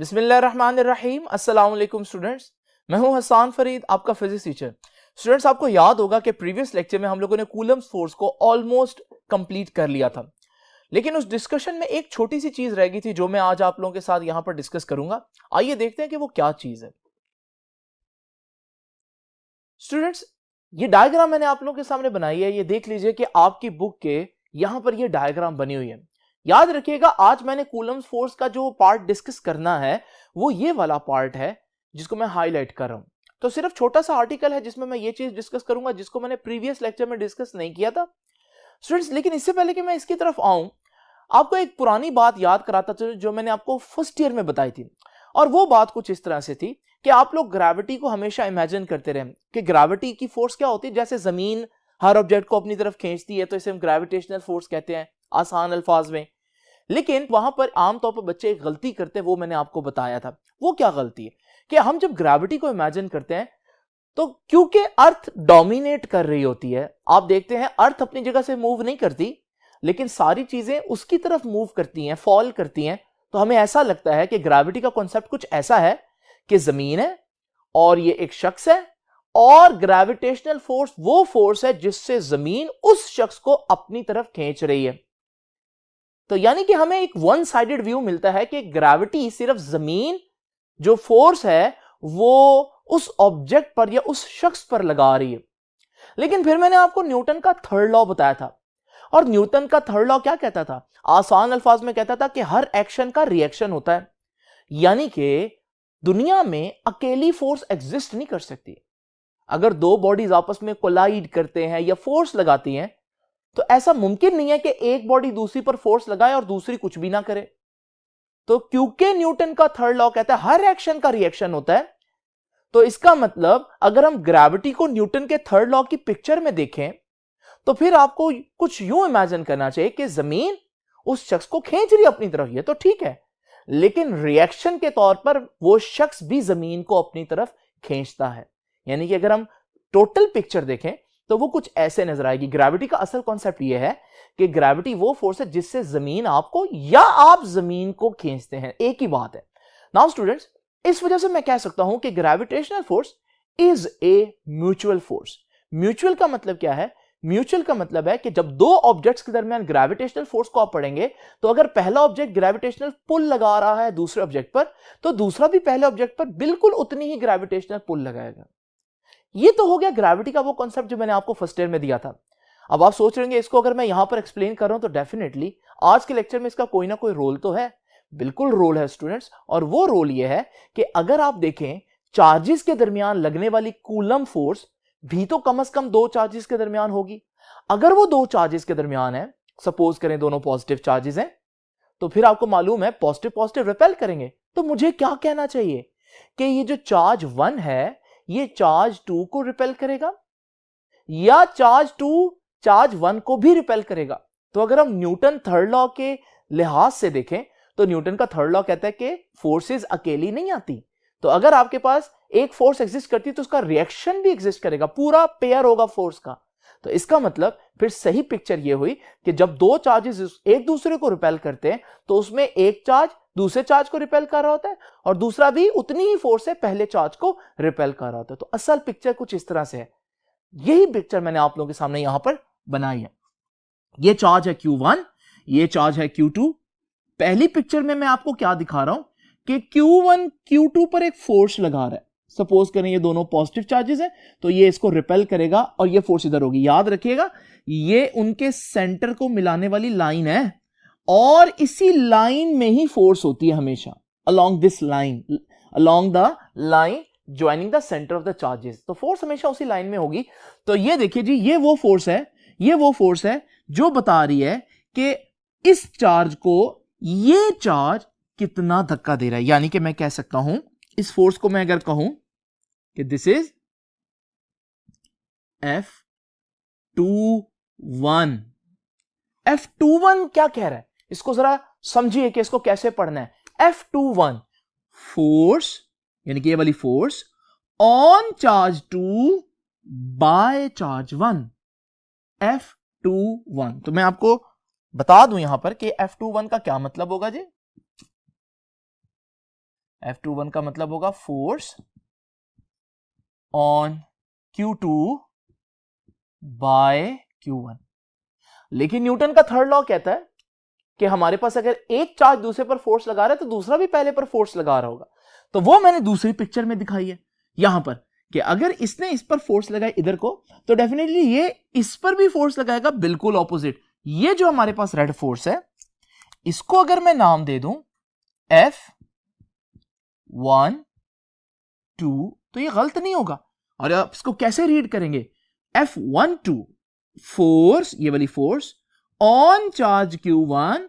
बिस्मिल्लाहिर्रहमानिर्रहीम। अस्सलाम वालेकुम स्टूडेंट्स, मैं हूं हसान फरीद, आपका फिजिक्स टीचर। स्टूडेंट्स, आपको याद होगा कि प्रीवियस लेक्चर में हम लोगों ने कूलम्स फोर्स को ऑलमोस्ट कंप्लीट कर लिया था, लेकिन उस डिस्कशन में एक छोटी सी चीज रह गई थी जो मैं आज आप लोगों के साथ यहां पर डिस्कस करूंगा। आइए देखते हैं कि वो क्या चीज है। स्टूडेंट्स, ये डायग्राम मैंने आप लोगों के सामने बनाई है, ये देख लीजिए कि आपकी बुक के यहां पर ये डायग्राम बनी हुई है। याद रखिएगा, आज मैंने कूलम्स फोर्स का जो पार्ट डिस्कस करना है वो ये वाला पार्ट है जिसको मैं हाईलाइट कर रहा हूं। तो सिर्फ छोटा सा आर्टिकल है जिसमें मैं ये चीज डिस्कस करूंगा जिसको मैंने प्रीवियस लेक्चर में डिस्कस नहीं किया था स्टूडेंट्स। लेकिन इससे पहले कि मैं इसकी तरफ आऊं, आपको एक पुरानी बात याद कराता चलूं जो मैंने आपको फर्स्ट ईयर में बताई थी। और वो बात कुछ इस तरह से थी कि आप लोग ग्रेविटी को हमेशा इमेजिन करते रहे कि ग्रेविटी की फोर्स क्या होती है। जैसे जमीन हर ऑब्जेक्ट को अपनी तरफ खींचती है तो इसे हम ग्रेविटेशनल फोर्स कहते हैं आसान अल्फाज में। लेकिन वहां पर आमतौर पर बच्चे एक गलती करते हैं, वो मैंने आपको बताया था। वो क्या गलती है कि हम जब ग्रेविटी को इमेजिन करते हैं तो क्योंकि अर्थ डोमिनेट कर रही होती है, आप देखते हैं अर्थ अपनी जगह से मूव नहीं करती लेकिन सारी चीजें उसकी तरफ मूव करती हैं, फॉल करती हैं। तो हमें ऐसा लगता है कि ग्रेविटी का कॉन्सेप्ट कुछ ऐसा है कि जमीन है और ये एक शख्स है और ग्रेविटेशनल फोर्स वो फोर्स है जिससे जमीन उस शख्स को अपनी तरफ खींच रही है। तो यानी कि हमें एक वन साइडेड व्यू मिलता है कि ग्रेविटी सिर्फ जमीन जो फोर्स है वो उस ऑब्जेक्ट पर या उस शख्स पर लगा रही है। लेकिन फिर मैंने आपको न्यूटन का थर्ड लॉ बताया था, और न्यूटन का थर्ड लॉ क्या कहता था? आसान अल्फाज में कहता था कि हर एक्शन का रिएक्शन होता है, यानी कि दुनिया में अकेली फोर्स एग्जिस्ट नहीं कर सकती। अगर दो बॉडीज आपस में कोलाइड करते हैं या फोर्स लगाती हैं तो ऐसा मुमकिन नहीं है कि एक बॉडी दूसरी पर फोर्स लगाए और दूसरी कुछ भी ना करे। तो क्योंकि न्यूटन का थर्ड लॉ कहता है हर एक्शन का रिएक्शन होता है, तो इसका मतलब अगर हम ग्रेविटी को न्यूटन के थर्ड लॉ की पिक्चर में देखें तो फिर आपको कुछ यूं इमेजिन करना चाहिए कि जमीन उस शख्स को खींच रही है अपनी तरफ, ये तो ठीक है, लेकिन रिएक्शन के तौर पर वो शख्स भी जमीन को अपनी तरफ खींचता है। यानी कि अगर हम टोटल पिक्चर देखें तो वो कुछ ऐसे नजर आएगी। ग्रेविटी का असल कॉन्सेप्ट ये है कि ग्रेविटी वो फोर्स है जिससे जमीन आपको या आप जमीन को खींचते हैं, एक ही बात है। नाउ स्टूडेंट्स, इस वजह से मैं कह सकता हूं कि gravitational force is a mutual force. Mutual का मतलब क्या है? म्यूचुअल का मतलब है कि जब दो ऑब्जेक्ट्स के दरमियान ग्रेविटेशनल फोर्स को आप पढ़ेंगे तो अगर पहला ऑब्जेक्ट ग्रेविटेशनल पुल लगा रहा है दूसरे ऑब्जेक्ट पर, तो दूसरा भी पहले ऑब्जेक्ट पर बिल्कुल उतनी ही ग्रेविटेशनल पुल लगाएगा। ये तो हो गया ग्रेविटी का वो कॉन्सेप्ट जो मैंने आपको फर्स्ट ईयर में दिया था। अब आप सोच रहे होंगे इसको अगर मैं यहां पर एक्सप्लेन कर रहा हूं तो डेफिनेटली आज के लेक्चर में इसका कोई ना कोई रोल तो है। बिल्कुल रोल है स्टूडेंट्स, और वो रोल ये है कि अगर आप देखें चार्जेस के दरमियान लगने वाली कूलम फोर्स भी तो कम से कम दो चार्जेस के दरमियान होगी। अगर वो दो चार्जेस के दरमियान है, सपोज करें दोनों पॉजिटिव चार्जेस हैं, तो फिर आपको मालूम है पॉजिटिव पॉजिटिव रिपेल करेंगे। तो मुझे क्या कहना चाहिए कि ये जो चार्ज 1 है ये चार्ज 2 को रिपेल करेगा या चार्ज 2 चार्ज 1 को भी रिपेल करेगा। तो अगर हम न्यूटन थर्ड लॉ के लिहाज से देखें तो न्यूटन का थर्ड लॉ कहता है कि फोर्सेस अकेली नहीं आती। तो अगर आपके पास एक फोर्स एग्जिस्ट करती है तो उसका रिएक्शन भी एग्जिस्ट करेगा, पूरा पेयर होगा फोर्स का। तो इसका मतलब फिर सही पिक्चर ये हुई कि जब दो चार्जेस एक दूसरे को रिपेल करते हैं तो उसमें एक चार्ज दूसरे चार्ज को रिपेल कर रहा होता है और दूसरा भी उतनी ही फोर्स से पहले चार्ज को रिपेल कर रहा होता है। तो असल पिक्चर कुछ इस तरह से है। यही पिक्चर मैंने आप लोगों के सामने यहां पर बनाई है। ये चार्ज है Q1, ये चार्ज है Q2। पहली पिक्चर में मैं आपको क्या दिखा रहा हूं कि Q1 Q2 पर एक फोर्स लगा रहा है। सपोज करें ये दोनों पॉजिटिव चार्जेस हैं तो ये इसको रिपेल करेगा और ये फोर्स इधर होगी। याद रखिएगा ये उनके सेंटर को मिलाने वाली लाइन है और इसी लाइन में ही फोर्स होती है हमेशा, along this line, along the line joining the centre of the charges. तो फोर्स हमेशा उसी लाइन में होगी। तो ये देखिए जी, ये वो फोर्स है जो बता रही है कि इस चार्ज को ये चार्ज कितना धक्का दे रहा है। यानी कि मैं कह सकता हूं इस फोर्स को मैं अगर कहूं कि दिस इज F21। F21 क्या कह रहा है, इसको जरा समझिए कि इसको कैसे पढ़ना है। F21 फोर्स, यानी कि ये वाली force on charge 2 by charge 1, F21। तो मैं आपको बता दूं यहां पर कि F21 का क्या मतलब होगा जी। F21 का मतलब होगा force on Q2 bye Q1। लेकिन न्यूटन का थर्ड लॉ कहता है कि हमारे पास अगर एक चार्ज दूसरे पर फोर्स लगा रहा है तो दूसरा भी पहले पर फोर्स लगा रहा होगा। तो वो मैंने दूसरी पिक्चर में दिखाई है यहां पर कि अगर इसने इस पर फोर्स लगाया इधर को तो डेफिनेटली ये इस पर भी फोर्स लगाएगा बिल्कुल ऑपोजिट। ये जो हमारे पास रेड फोर्स है इसको अगर मैं नाम दे दूं F12 तो ये गलत नहीं होगा। और आप इसको कैसे रीड करेंगे? F12 फोर्स, ये वाली force on charge Q1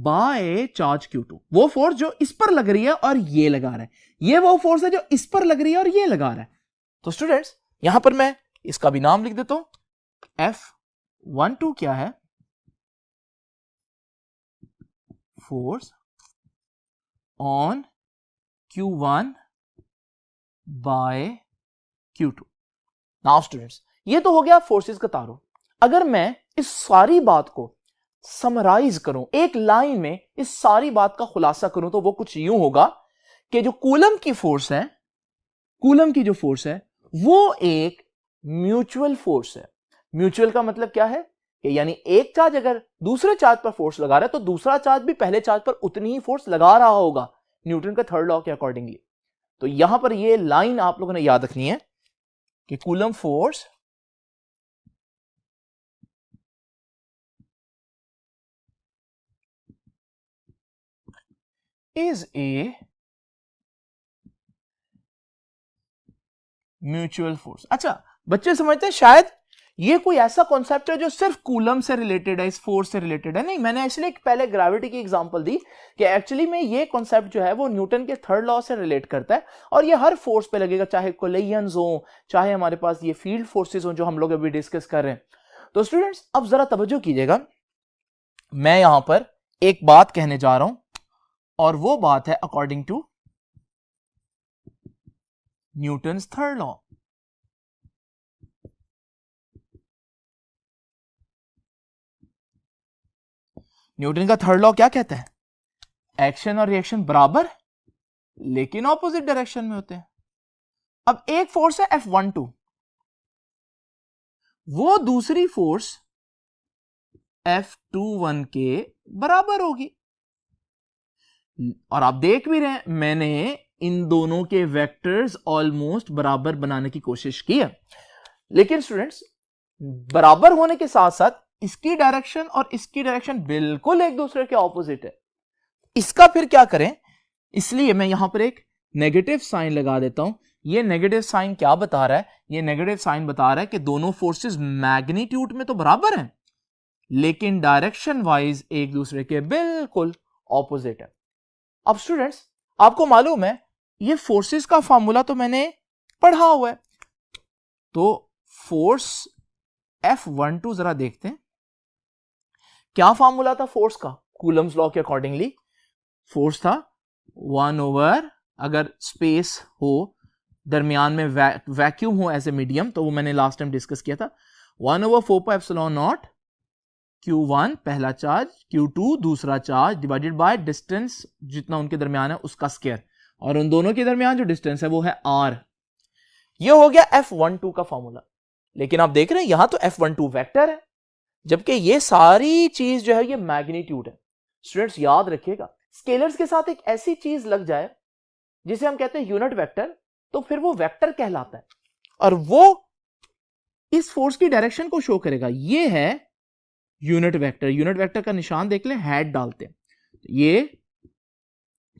by charge Q2। वो फोर्स जो इस पर लग रही है और ये लगा रहा है, ये वो फोर्स है जो इस पर लग रही है और ये लगा रहा है। तो स्टूडेंट्स यहां पर मैं इसका भी नाम लिख देता हूं। F12 क्या है? Force on Q1 by Q2। Now students ये तो हो गया फोर्सेस का तारुफ। अगर मैं इस सारी बात को समराइज करूं, एक लाइन में इस सारी बात का खुलासा करूं तो वो कुछ यूं होगा कि जो कूलम की फोर्स है, कूलम की जो फोर्स है वो एक म्यूचुअल फोर्स है। म्यूचुअल का मतलब क्या है कि यानी एक चार्ज अगर दूसरे चार्ज पर फोर्स लगा रहा है तो दूसरा चार्ज भी पहले चार्ज पर उतनी ही फोर्स लगा रहा होगा न्यूटन का थर्ड लॉ के अकॉर्डिंगली। तो यहां पर ये लाइन आप लोगों ने याद रखनी है कि coulomb force is a mutual force. अच्छा बच्चे समझते हैं शायद ये कोई ऐसा कॉन्सेप्ट है जो सिर्फ कूलम से रिलेटेड है, इस फोर्स से रिलेटेड है। नहीं, मैंने इसलिए पहले ग्रेविटी की एग्जांपल दी कि एक्चुअली में ये कॉन्सेप्ट जो है वो न्यूटन के थर्ड लॉ से रिलेट करता है और ये हर फोर्स पे लगेगा, चाहे कोलिजन्स हो, चाहे हमारे पास ये फील्ड फोर्सेस हो जो हम लोग अभी डिस्कस कर रहे हैं। तो स्टूडेंट्स अब जरा तवज्जो कीजिएगा, मैं यहां पर एक बात कहने जा रहा हूं और वो बात है according to Newton's third law. Newton का थर्ड लॉ क्या कहता है? एक्शन और रिएक्शन बराबर लेकिन ऑपोजिट डायरेक्शन में होते हैं। अब एक फोर्स है F12, वो दूसरी फोर्स F21 के बराबर होगी। और आप देख भी रहे हैं मैंने इन दोनों के वेक्टर्स ऑलमोस्ट बराबर बनाने की कोशिश की है। लेकिन स्टूडेंट्स बराबर होने के साथ साथ इसकी डायरेक्शन और इसकी डायरेक्शन बिल्कुल एक दूसरे के ऑपोजिट है। इसका फिर क्या करें? इसलिए मैं यहां पर एक नेगेटिव साइन लगा देता हूं। ये नेगेटिव साइन क्या बता रहा है? ये नेगेटिव साइन बता रहा है कि दोनों फोर्सेस मैग्नीट्यूड में तो बराबर हैं लेकिन डायरेक्शन वाइज एक दूसरे के बिल्कुल ऑपोजिट है। अब स्टूडेंट्स आपको मालूम है ये फोर्सेस का फॉर्मूला तो मैंने पढ़ा हुआ है। तो फोर्स F12 जरा देखते हैं क्या फॉर्मूला था फोर्स का कूलम्स लॉ के अकॉर्डिंगली। फोर्स था 1/, अगर स्पेस हो दरमियान में वैक्यूम हो एज ए मीडियम, तो वो मैंने लास्ट टाइम डिस्कस किया था, 1/4πε0 Q1 पहला चार्ज, Q2 दूसरा चार्ज, डिवाइडेड बाय डिस्टेंस जितना उनके दरमियान है उसका स्क्वायर, और उन दोनों के दरमियान जो डिस्टेंस है वो है r। ये हो गया F12 का फॉर्मूला। लेकिन आप देख रहे हैं यहां तो F12 वेक्टर है जबकि ये सारी चीज जो है ये मैग्नीट्यूड है। स्टूडेंट्स याद रखिएगा स्केलर्स के साथ एक ऐसी चीज लग जाए जिसे हम कहते हैं यूनिट वेक्टर, तो फिर वो वेक्टर कहलाता है और वो इस फोर्स की डायरेक्शन को शो करेगा। ये है यूनिट वेक्टर। यूनिट वेक्टर का निशान देख लें, हैट डालते हैं, ये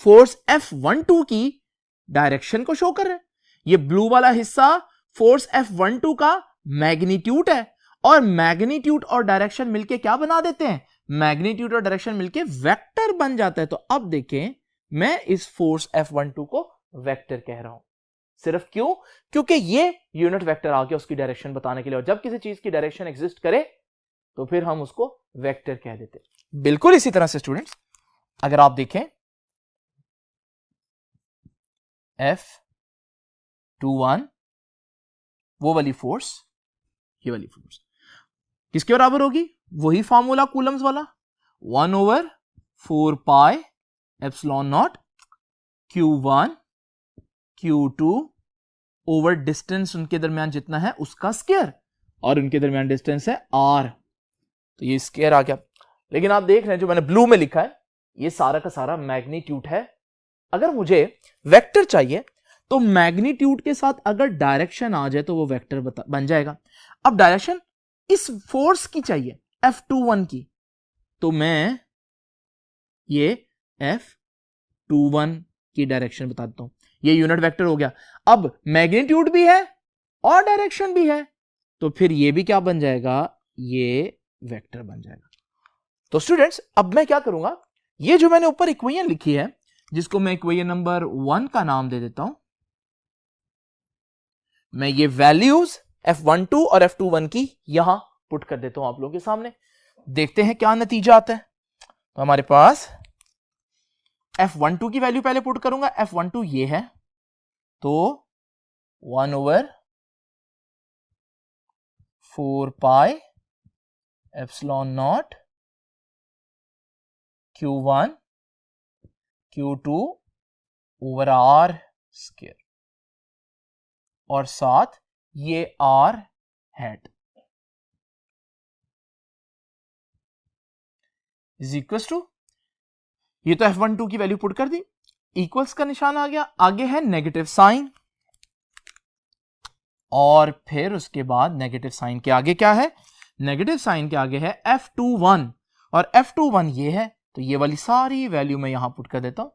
फोर्स F12 की डायरेक्शन को शो कर रहा है। ये ब्लू वाला हिस्सा फोर्स F12 का मैग्नीट्यूड है और मैग्नीट्यूड और डायरेक्शन मिलके क्या बना देते हैं? मैग्नीट्यूड और डायरेक्शन मिलके वेक्टर बन जाता है। तो अब देखें मैं इस फोर्स F12 को वेक्टर कह रहा हूं। सिर्फ क्यों? क्योंकि ये यूनिट वेक्टर आ गया उसकी डायरेक्शन बताने के लिए, और जब किसी चीज की डायरेक्शन एग्जिस्ट करे तो फिर हम उसको वेक्टर कह देते हैं। बिल्कुल इसी तरह से स्टूडेंट्स अगर आप देखें F21 वो वाली फोर्स, ये वाली फोर्स किसके बराबर होगी? वही फॉर्मूला कूलम्स वाला, 1/4πε0 Q1 Q2 ओवर डिस्टेंस उनके दरमियान जितना है उसका स्क्वायर, और उनके दरमियान डिस्टेंस है r, तो ये स्क्वायर आ गया। लेकिन आप देख रहे हैं जो मैंने ब्लू में लिखा है ये सारा का सारा मैग्नीट्यूड है। अगर मुझे वेक्टर चाहिए तो मैग्नीट्यूड के साथ अगर डायरेक्शन आ जाए तो वो वेक्टर बन जाएगा। अब डायरेक्शन इस फोर्स की चाहिए F21 की, तो मैं ये F21 की डायरेक्शन बता देता हूं, ये यूनिट वेक्टर हो गया। अब मैग्नीट्यूड भी है और डायरेक्शन भी है, तो फिर ये भी क्या बन जाएगा, ये वेक्टर बन जाएगा। तो स्टूडेंट्स अब मैं क्या करूंगा, ये जो मैंने ऊपर इक्वेशन लिखी है जिसको मैं इक्वेशन नंबर 1 का नाम दे देता हूं, मैं ये वैल्यूज F12 और F21 की यहां पुट कर देता हूं आप लोगों के सामने। देखते हैं क्या नतीजा आता है। तो हमारे पास F12 की वैल्यू पहले पुट करूंगा, F12 ये है, तो 1/4 pi epsilon naught Q1 Q2 over R square, और साथ ये R hat is equals to, ये तो F12 की वैल्यू पुट कर दी, इक्वल्स का निशान आ गया, आगे है नेगेटिव साइन, और फिर उसके बाद नेगेटिव साइन के आगे क्या है, नेगेटिव साइन के आगे है F21, और F21 ये है, तो ये वाली सारी वैल्यू मैं यहां पुट कर देता हूं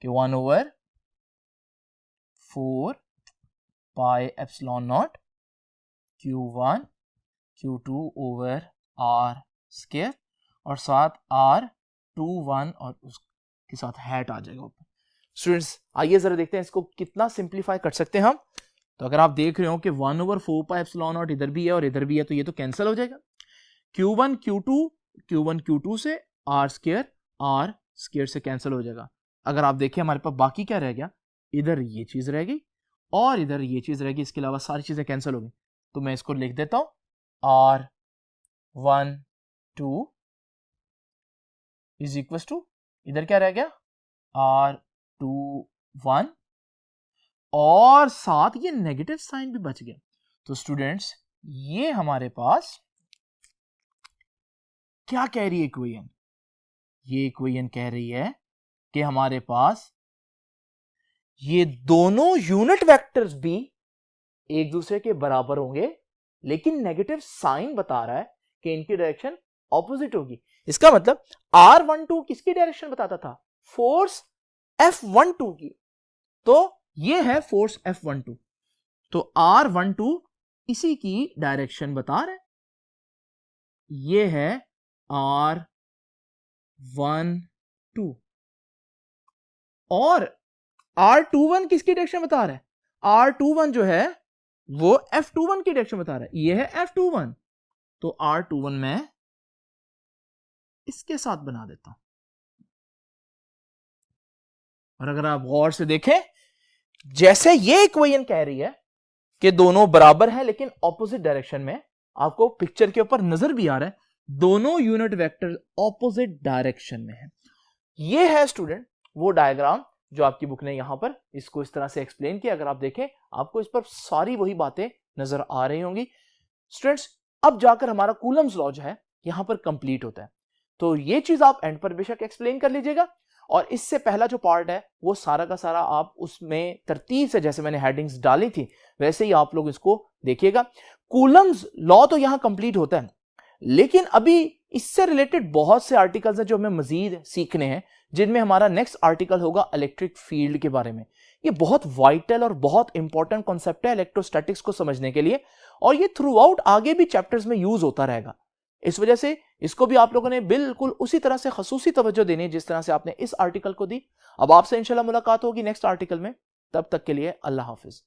कि 1/4 pi epsilon naught Q1 Q2 over R square, और साथ R21 और उसके साथ हैट आ जाएगा ऊपर। स्टूडेंट्स आइए जरा देखते हैं इसको कितना सिंप्लीफाई कर सकते हैं हम। तो अगर आप देख रहे हो कि 1/4 पाई एप्सिलॉन नॉट इधर भी है और इधर भी है, तो ये तो कैंसिल हो जाएगा। Q1 Q2 से R स्क्वायर से कैंसिल हो जाएगा। अगर आप देखें हमारे पास बाकी क्या रह गया, इधर ये चीज रह गई और इधर ये चीज रह गई, इसके अलावा सारी चीजें कैंसिल हो गई। तो मैं इसको लिख देता हूं R12 इज इक्वल टू, इधर क्या रह गया R21, और साथ ये नेगेटिव साइन भी बच गया। तो स्टूडेंट्स ये हमारे पास क्या कह रही है इक्वेशन, ये इक्वेशन कह रही है कि हमारे पास ये दोनों यूनिट वेक्टर्स भी एक दूसरे के बराबर होंगे, लेकिन नेगेटिव साइन बता रहा है कि इनकी डायरेक्शन ऑपोजिट होगी। इसका मतलब R12 किसकी डायरेक्शन बताता था, फोर्स F12 की, तो ये है फोर्स F12, तो R12 इसी की डायरेक्शन बता रहे, ये है R12, और R21 किसकी डायरेक्शन बता रहा है, R21 जो है वो F21 की डायरेक्शन बता रहा है, ये है F21, तो R21 मैं इसके साथ बना देता हूं। और अगर आप गौर से देखें, जैसे ये इक्वेशन कह रही है कि दोनों बराबर हैं लेकिन ऑपोजिट डायरेक्शन में, आपको पिक्चर के ऊपर नजर भी आ रहा है दोनों यूनिट वेक्टर ऑपोजिट डायरेक्शन में है। ये है स्टूडेंट वो डायग्राम जो आपकी बुक ने यहां पर इसको इस तरह से एक्सप्लेन किया। अगर आप देखें आपको इस पर सारी वही बातें नजर आ रही होंगी। स्टूडेंट्स अब जाकर हमारा कूलम्स लॉ जो है यहां पर कंप्लीट होता है, तो ये चीज आप एंड पर बेशक एक्सप्लेन कर लीजिएगा, और इससे पहला जो पार्ट है वो सारा का सारा आप उसमें तरतीब से, जैसे मैंने हेडिंग्स डाली थी वैसे ही आप लोग इसको देखिएगा। कूलम्स लॉ तो यहां कंप्लीट होता है, लेकिन अभी इससे रिलेटेड बहुत से आर्टिकल्स हैं जो हमें मजीद सीखने हैं, जिनमें हमारा नेक्स्ट आर्टिकल होगा इलेक्ट्रिक फील्ड के बारे में। ये बहुत वाइटल और बहुत इंपॉर्टेंट कॉन्सेप्ट है इलेक्ट्रोस्टैटिक्स को समझने के लिए, और ये थ्रू आउट आगे भी चैप्टर्स में यूज होता रहेगा। इस वजह से इसको भी आप लोगों ने बिल्कुल उसी तरह से खसूसी तवज्जो देनी है जिस तरह से आपने इस आर्टिकल को दी। अब आपसे इंशाल्लाह मुलाकात होगी नेक्स्ट आर्टिकल में, तब तक के लिए अल्लाह हाफिज।